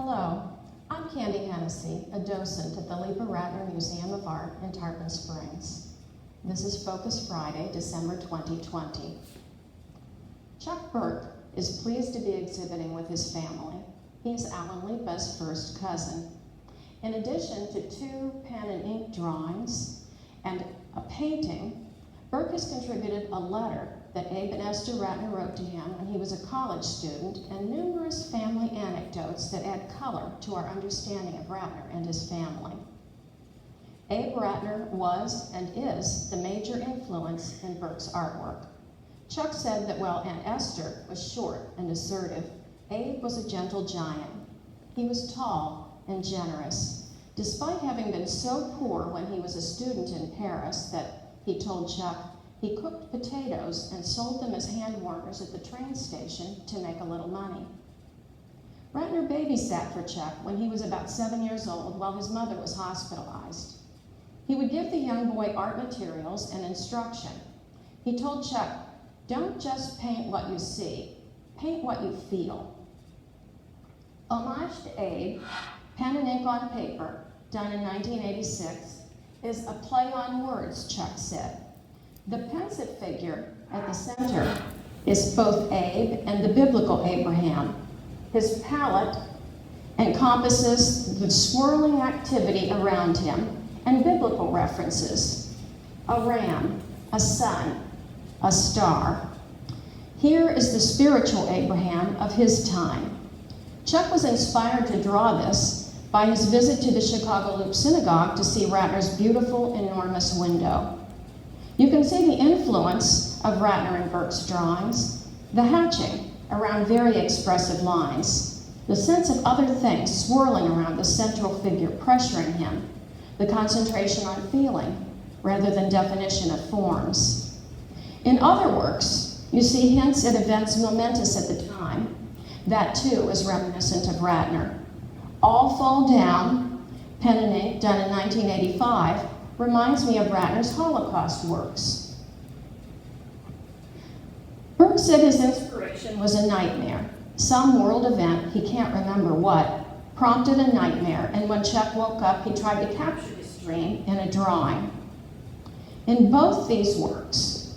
Hello, I'm Candy Hennessy, a docent at the Leepa-Rattner Museum of Art in Tarpon Springs. This is Focus Friday, December 2020. Chuck Berk is pleased to be exhibiting with his family. He's Alan Leepa's first cousin. In addition to 2 pen and ink drawings and a painting, Berk has contributed a letter that Abe and Esther Rattner wrote to him when he was a college student, and numerous family anecdotes that add color to our understanding of Rattner and his family. Abe Rattner was and is the major influence in Berk's artwork. Chuck said that while Aunt Esther was short and assertive, Abe was a gentle giant. He was tall and generous. Despite having been so poor when he was a student in Paris that, he told Chuck, he cooked potatoes and sold them as hand warmers at the train station to make a little money. Rattner babysat for Chuck when he was about 7 years old while his mother was hospitalized. He would give the young boy art materials and instruction. He told Chuck, "Don't just paint what you see, paint what you feel." Homage to Abe, pen and ink on paper, done in 1986, is a play on words, Chuck said. The pensive figure at the center is both Abe and the biblical Abraham. His palette encompasses the swirling activity around him and biblical references: a ram, a sun, a star. Here is the spiritual Abraham of his time. Chuck was inspired to draw this by his visit to the Chicago Loop Synagogue to see Rattner's beautiful, enormous window. You can see the influence of Rattner and Berk's drawings, the hatching around very expressive lines, the sense of other things swirling around the central figure pressuring him, the concentration on feeling rather than definition of forms. In other works, you see hints at events momentous at the time. That too is reminiscent of Rattner. All Fall Down, pen and ink, done in 1985, reminds me of Rattner's Holocaust works. Berk said his inspiration was a nightmare. Some world event, he can't remember what, prompted a nightmare, and when Chuck woke up, he tried to capture his dream in a drawing. In both these works,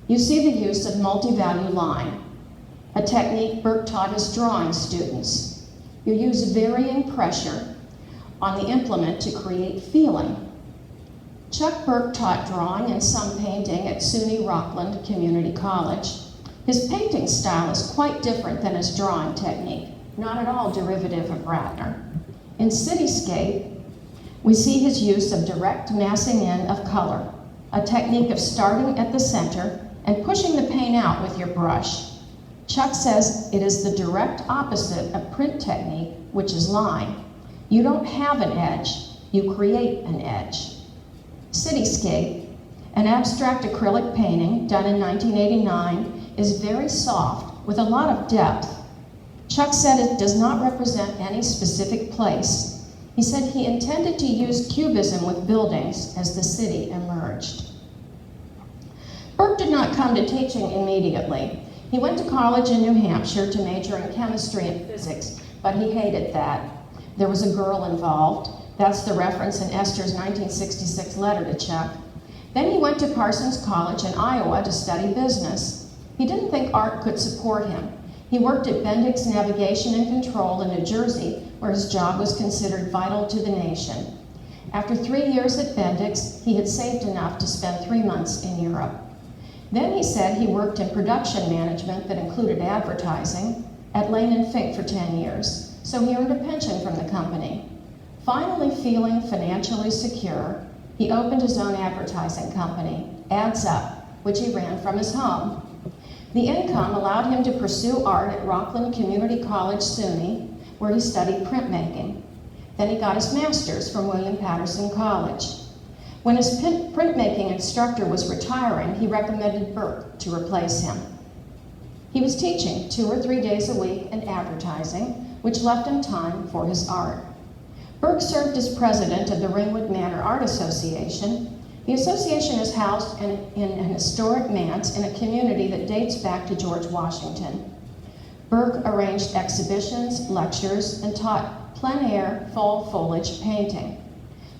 you see the use of multi-value line, a technique Berk taught his drawing students. You use varying pressure on the implement to create feeling. Chuck Berk taught drawing and some painting at SUNY Rockland Community College. His painting style is quite different than his drawing technique, not at all derivative of Rattner. In Cityscape, we see his use of direct massing in of color, a technique of starting at the center and pushing the paint out with your brush. Chuck says it is the direct opposite of print technique, which is line. You don't have an edge, you create an edge. Cityscape, an abstract acrylic painting done in 1989, is very soft with a lot of depth. Chuck said it does not represent any specific place. He said he intended to use cubism with buildings as the city emerged. Berk did not come to teaching immediately. He went to college in New Hampshire to major in chemistry and physics, but he hated that. There was a girl involved. That's the reference in Esther's 1966 letter to Chuck. Then he went to Parsons College in Iowa to study business. He didn't think art could support him. He worked at Bendix Navigation and Control in New Jersey, where his job was considered vital to the nation. After 3 years at Bendix, he had saved enough to spend 3 months in Europe. Then he said he worked in production management that included advertising at Lane & Fink for 10 years, so he earned a pension from the company. Finally feeling financially secure, he opened his own advertising company, Adds Up, which he ran from his home. The income allowed him to pursue art at Rockland Community College, SUNY, where he studied printmaking. Then he got his master's from William Patterson College. When his printmaking instructor was retiring, he recommended Berk to replace him. He was teaching 2 or 3 days a week in advertising, which left him time for his art. Berk served as president of the Ringwood Manor Art Association. The association is housed in an historic manse in a community that dates back to George Washington. Berk arranged exhibitions, lectures, and taught plein air, fall foliage painting.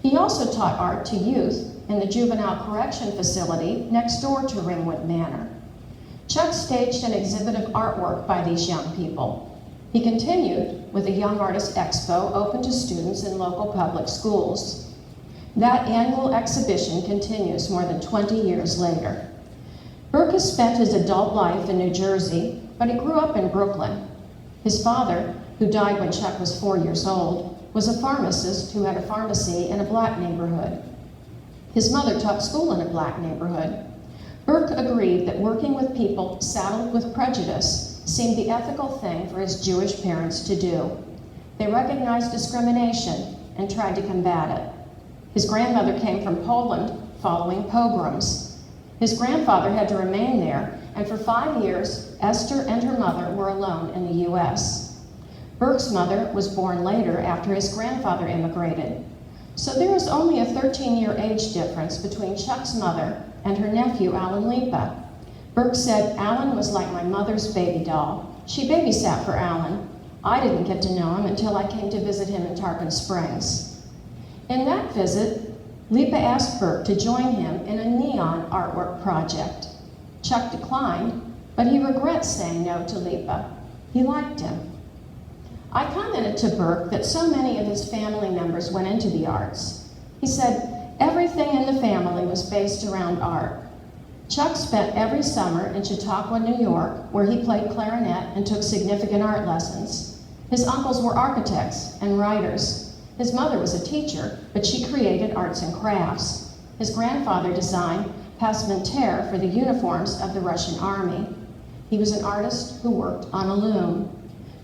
He also taught art to youth in the juvenile correction facility next door to Ringwood Manor. Chuck staged an exhibit of artwork by these young people. He continued with a Young Artist Expo open to students in local public schools. That annual exhibition continues more than 20 years later. Berk has spent his adult life in New Jersey, but he grew up in Brooklyn. His father, who died when Chuck was 4 years old, was a pharmacist who had a pharmacy in a black neighborhood. His mother taught school in a black neighborhood. Berk agreed that working with people saddled with prejudice seemed the ethical thing for his Jewish parents to do. They recognized discrimination and tried to combat it. His grandmother came from Poland following pogroms. His grandfather had to remain there, and for 5 years, Esther and her mother were alone in the U.S. Berk's mother was born later after his grandfather immigrated. So there was only a 13-year age difference between Chuck's mother and her nephew, Alan Leepa. Berk said, "Alan was like my mother's baby doll. She babysat for Alan. I didn't get to know him until I came to visit him in Tarpon Springs." In that visit, Leepa asked Berk to join him in a neon artwork project. Chuck declined, but he regrets saying no to Leepa. He liked him. I commented to Berk that so many of his family members went into the arts. He said everything in the family was based around art. Chuck spent every summer in Chautauqua, New York, where he played clarinet and took significant art lessons. His uncles were architects and writers. His mother was a teacher, but she created arts and crafts. His grandfather designed passementerie for the uniforms of the Russian army. He was an artist who worked on a loom.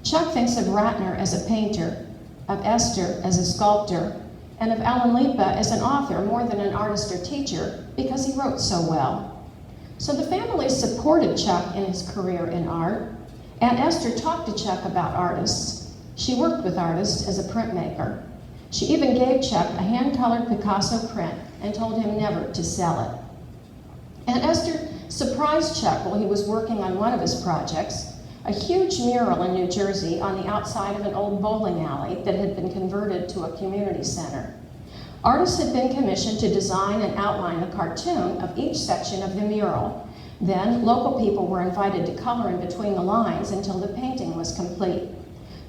Chuck thinks of Rattner as a painter, of Esther as a sculptor, and of Alan Leepa as an author more than an artist or teacher because he wrote so well. So the family supported Chuck in his career in art. Aunt Esther talked to Chuck about artists. She worked with artists as a printmaker. She even gave Chuck a hand-colored Picasso print and told him never to sell it. Aunt Esther surprised Chuck while he was working on one of his projects, a huge mural in New Jersey on the outside of an old bowling alley that had been converted to a community center. Artists had been commissioned to design and outline a cartoon of each section of the mural. Then local people were invited to color in between the lines until the painting was complete.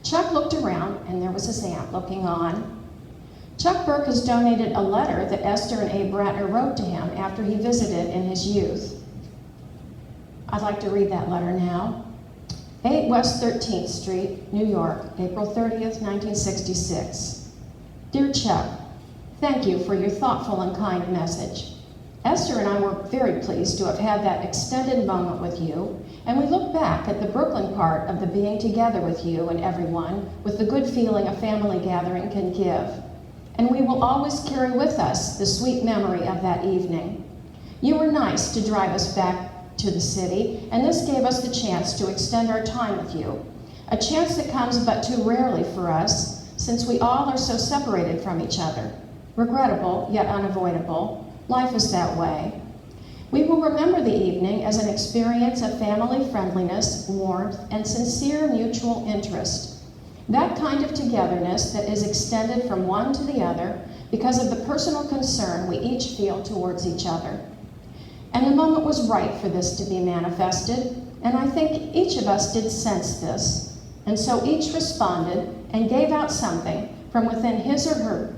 Chuck looked around and there was his aunt looking on. Chuck Berk has donated a letter that Esther and Abe Rattner wrote to him after he visited in his youth. I'd like to read that letter now. 8 West 13th Street, New York, April 30th, 1966. Dear Chuck, thank you for your thoughtful and kind message. Esther and I were very pleased to have had that extended moment with you, and we look back at the Brooklyn part of the being together with you and everyone with the good feeling a family gathering can give. And we will always carry with us the sweet memory of that evening. You were nice to drive us back to the city, and this gave us the chance to extend our time with you, a chance that comes but too rarely for us, since we all are so separated from each other. Regrettable, yet unavoidable. Life is that way. We will remember the evening as an experience of family friendliness, warmth, and sincere mutual interest. That kind of togetherness that is extended from one to the other because of the personal concern we each feel towards each other. And the moment was right for this to be manifested, and I think each of us did sense this. And so each responded and gave out something from within his or her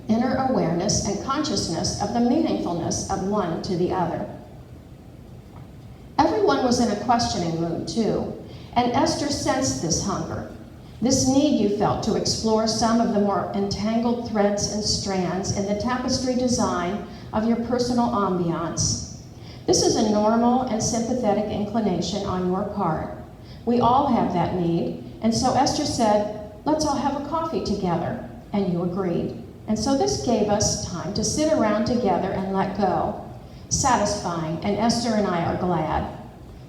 inner awareness and consciousness of the meaningfulness of one to the other. Everyone was in a questioning mood too, and Esther sensed this hunger, this need you felt to explore some of the more entangled threads and strands in the tapestry design of your personal ambiance. This is a normal and sympathetic inclination on your part. We all have that need, and so Esther said, let's all have a coffee together, and you agreed. And so this gave us time to sit around together and let go. Satisfying, and Esther and I are glad.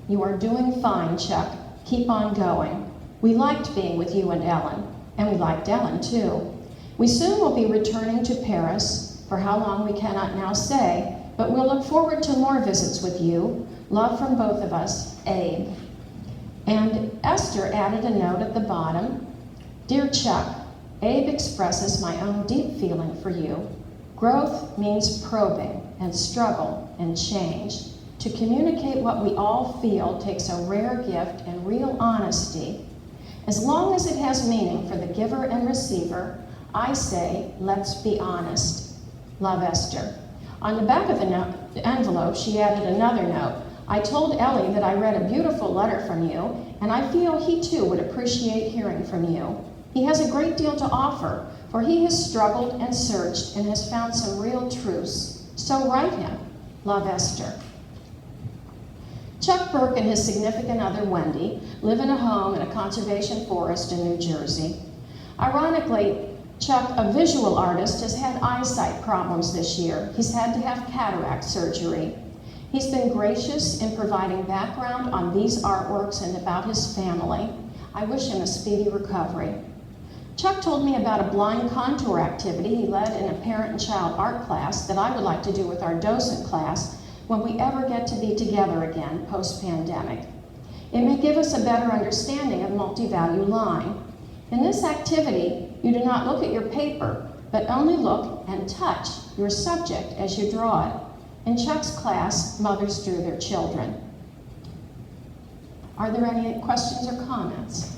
You are doing fine, Chuck. Keep on going. We liked being with you and Ellen, and we liked Ellen too. We soon will be returning to Paris, for how long we cannot now say, but we'll look forward to more visits with you. Love from both of us, Abe. And Esther added a note at the bottom. Dear Chuck, Abe expresses my own deep feeling for you. Growth means probing and struggle and change. To communicate what we all feel takes a rare gift and real honesty. As long as it has meaning for the giver and receiver, I say, let's be honest. Love, Esther. On the back of the envelope, she added another note. I told Ellie that I read a beautiful letter from you, and I feel he too would appreciate hearing from you. He has a great deal to offer, for he has struggled and searched and has found some real truths. So write him. Love, Esther. Chuck Berk and his significant other, Wendy, live in a home in a conservation forest in New Jersey. Ironically, Chuck, a visual artist, has had eyesight problems this year. He's had to have cataract surgery. He's been gracious in providing background on these artworks and about his family. I wish him a speedy recovery. Chuck told me about a blind contour activity he led in a parent and child art class that I would like to do with our docent class when we ever get to be together again post-pandemic. It may give us a better understanding of multi-value line. In this activity, you do not look at your paper, but only look and touch your subject as you draw it. In Chuck's class, mothers drew their children. Are there any questions or comments?